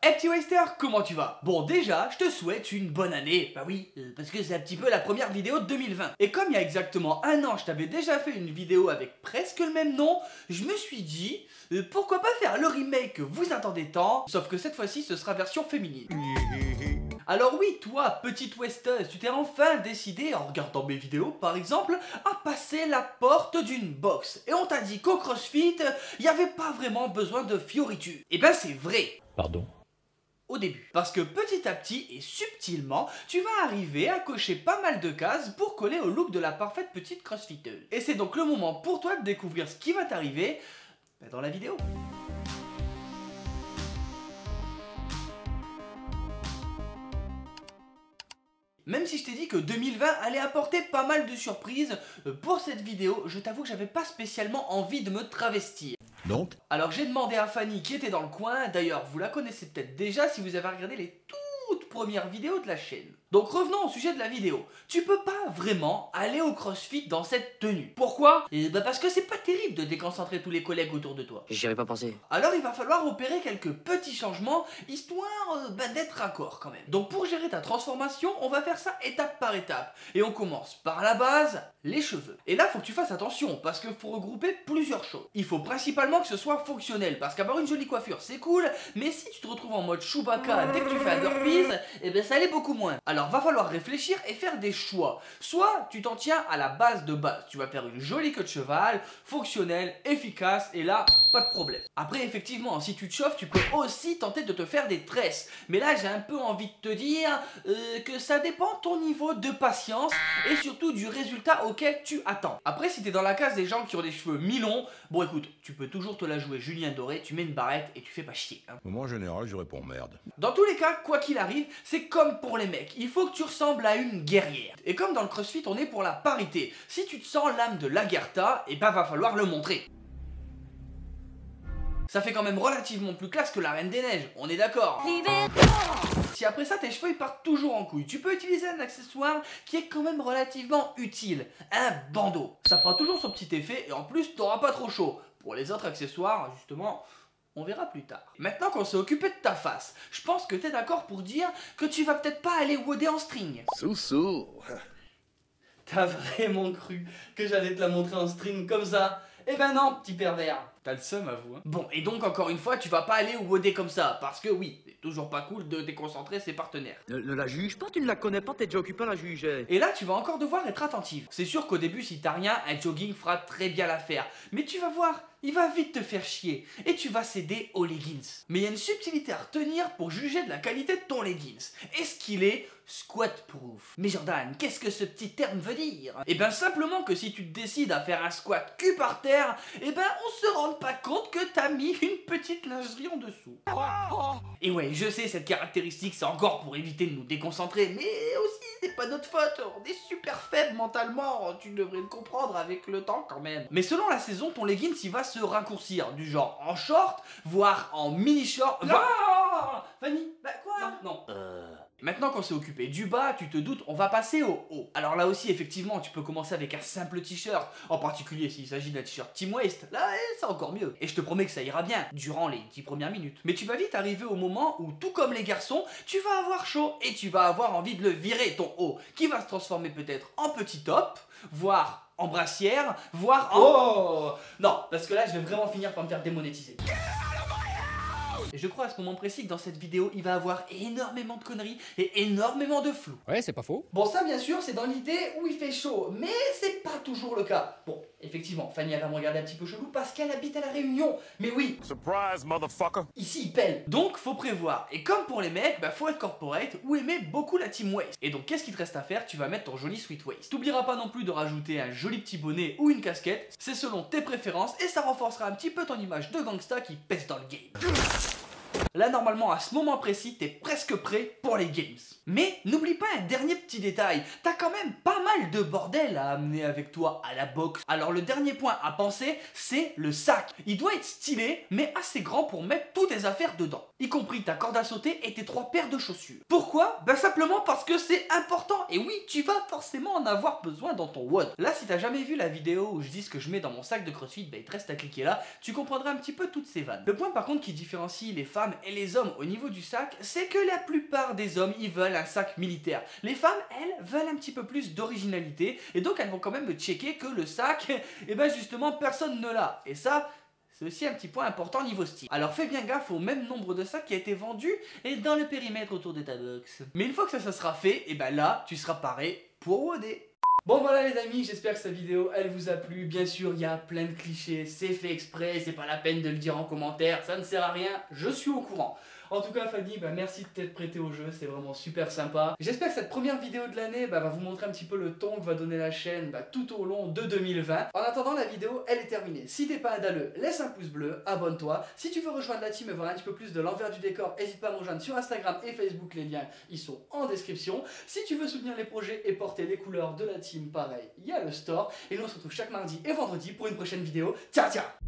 Hey petit Waster, comment tu vas? Bon déjà, je te souhaite une bonne année. Bah oui, parce que c'est un petit peu la première vidéo de 2020. Et comme il y a exactement un an, je t'avais déjà fait une vidéo avec presque le même nom, je me suis dit, pourquoi pas faire le remake que vous attendez tant, sauf que cette fois-ci, ce sera version féminine. Alors oui, toi, petite Westeuse, tu t'es enfin décidé, en regardant mes vidéos par exemple, à passer la porte d'une box. Et on t'a dit qu'au CrossFit, il n'y avait pas vraiment besoin de fioritures. Et ben c'est vrai. Pardon? Au début. Parce que petit à petit et subtilement, tu vas arriver à cocher pas mal de cases pour coller au look de la parfaite petite crossfiteuse. Et c'est donc le moment pour toi de découvrir ce qui va t'arriver dans la vidéo. Même si je t'ai dit que 2020 allait apporter pas mal de surprises, pour cette vidéo, je t'avoue que j'avais pas spécialement envie de me travestir. Donc? Alors j'ai demandé à Fanny qui était dans le coin, d'ailleurs vous la connaissez peut-être déjà si vous avez regardé les toutes premières vidéos de la chaîne. Donc revenons au sujet de la vidéo. Tu peux pas vraiment aller au CrossFit dans cette tenue. Pourquoi? Parce que c'est pas terrible de déconcentrer tous les collègues autour de toi. J'y avais pas pensé. Alors il va falloir opérer quelques petits changements, histoire d'être raccord quand même. Donc pour gérer ta transformation, on va faire ça étape par étape. Et on commence par la base, les cheveux. Et là faut que tu fasses attention, parce qu'il faut regrouper plusieurs choses. Il faut principalement que ce soit fonctionnel, parce qu'avoir une jolie coiffure c'est cool, mais si tu te retrouves en mode Chewbacca dès que tu fais un burpees, et ben ça l'est beaucoup moins. Alors va falloir réfléchir et faire des choix. Soit tu t'en tiens à la base de base, tu vas faire une jolie queue de cheval, fonctionnelle, efficace, et là, pas de problème. Après effectivement, si tu te chauffes, tu peux aussi tenter de te faire des tresses. Mais là j'ai un peu envie de te dire que ça dépend de ton niveau de patience et surtout du résultat auquel tu attends. Après si t'es dans la case des gens qui ont des cheveux mi-longs, bon écoute, tu peux toujours te la jouer Julien Doré, tu mets une barrette et tu fais pas chier. Hein. Au moment général, je réponds merde. Dans tous les cas, quoi qu'il arrive, c'est comme pour les mecs, il faut que tu ressembles à une guerrière. Et comme dans le CrossFit, on est pour la parité. Si tu te sens l'âme de l'Agartha, et va falloir le montrer. Ça fait quand même relativement plus classe que la Reine des Neiges, on est d'accord. Si après ça tes cheveux ils partent toujours en couille, tu peux utiliser un accessoire qui est quand même relativement utile, un bandeau. Ça fera toujours son petit effet et en plus t'auras pas trop chaud. Pour les autres accessoires, justement, on verra plus tard. Maintenant qu'on s'est occupé de ta face, je pense que t'es d'accord pour dire que tu vas peut-être pas aller woder en string. Sous-sous. T'as vraiment cru que j'allais te la montrer en string comme ça? Eh ben non, petit pervers. T'as le seum à vous, hein. Bon, et donc encore une fois, tu vas pas aller woder comme ça, parce que oui, c'est toujours pas cool de déconcentrer ses partenaires. Ne la juge pas, tu ne la connais pas, t'es déjà occupé à la juger. Et là, tu vas encore devoir être attentive. C'est sûr qu'au début, si t'as rien, un jogging fera très bien l'affaire. Mais tu vas voir, il va vite te faire chier. Et tu vas céder aux leggings. Mais il y a une subtilité à retenir pour juger de la qualité de ton leggings. Est-ce qu'il est squat proof? Mais Jordan, qu'est-ce que ce petit terme veut dire? Eh ben simplement que si tu te décides à faire un squat cul par terre, eh ben on se rend pas compte que t'as mis une petite lingerie en dessous. Et ouais, je sais, cette caractéristique c'est encore pour éviter de nous déconcentrer, mais aussi c'est pas notre faute, on est super faible mentalement, tu devrais le comprendre avec le temps quand même. Mais selon la saison, ton leggings il va se raccourcir, du genre en short, voire en mini short. Non Fanny, bah quoi? Non. Maintenant qu'on s'est occupé du bas, tu te doutes, on va passer au haut. Alors là aussi, effectivement, tu peux commencer avec un simple t-shirt, en particulier s'il s'agit d'un t-shirt Team Waist. Là, c'est encore mieux. Et je te promets que ça ira bien, durant les 10 premières minutes. Mais tu vas vite arriver au moment où, tout comme les garçons, tu vas avoir chaud et tu vas avoir envie de le virer, ton haut, qui va se transformer peut-être en petit top, voire en brassière, voire en... Oh non, parce que là, je vais vraiment finir par me faire démonétiser. Et je crois à ce moment précis que dans cette vidéo, il va avoir énormément de conneries et énormément de flou. Ouais, c'est pas faux. Bon, ça bien sûr, c'est dans l'idée où il fait chaud, mais c'est pas toujours le cas. Bon, effectivement, Fanny elle va me regarder un petit peu chelou parce qu'elle habite à La Réunion. Mais oui, Surprise, motherfucker. ici il pèle. Donc faut prévoir. Et comme pour les mecs, bah faut être corporate ou aimer beaucoup la team waist. Et donc qu'est-ce qu'il te reste à faire? Tu vas mettre ton joli sweet waist. T'oublieras pas non plus de rajouter un joli petit bonnet ou une casquette. C'est selon tes préférences et ça renforcera un petit peu ton image de gangsta qui pèse dans le game. Là, normalement, à ce moment précis, t'es presque prêt pour les games. Mais n'oublie pas un dernier petit détail. T'as quand même pas mal de bordel à amener avec toi à la boxe. Alors le dernier point à penser, c'est le sac. Il doit être stylé, mais assez grand pour mettre toutes tes affaires dedans. Y compris ta corde à sauter et tes 3 paires de chaussures. Pourquoi? Bah simplement parce que c'est important. Et oui, tu vas forcément en avoir besoin dans ton WOD. Là, si t'as jamais vu la vidéo où je dis ce que je mets dans mon sac de CrossFit, bah il te reste à cliquer là. Tu comprendras un petit peu toutes ces vannes. Le point par contre qui différencie les femmes femmes et les hommes au niveau du sac, c'est que la plupart des hommes, ils veulent un sac militaire. Les femmes, elles, veulent un petit peu plus d'originalité, et donc elles vont quand même checker que le sac, et ben justement, personne ne l'a. Et ça, c'est aussi un petit point important niveau style. Alors fais bien gaffe au même nombre de sacs qui a été vendu et dans le périmètre autour de ta box. Mais une fois que ça sera fait, et ben là, tu seras paré pour WOD. Bon voilà les amis, j'espère que cette vidéo elle vous a plu. Bien sûr, il y a plein de clichés, c'est fait exprès, c'est pas la peine de le dire en commentaire, ça ne sert à rien, je suis au courant. En tout cas Fanny, merci de t'être prêté au jeu, c'est vraiment super sympa. J'espère que cette première vidéo de l'année va vous montrer un petit peu le ton que va donner la chaîne tout au long de 2020. En attendant, la vidéo elle est terminée. Si t'es pas un dalleux, laisse un pouce bleu, abonne-toi. Si tu veux rejoindre la team et voir un petit peu plus de l'envers du décor, n'hésite pas à me rejoindre sur Instagram et Facebook, les liens ils sont en description. Si tu veux soutenir les projets et porter les couleurs de la team, pareil, il y a le store. Et nous on se retrouve chaque mardi et vendredi pour une prochaine vidéo. Ciao ciao.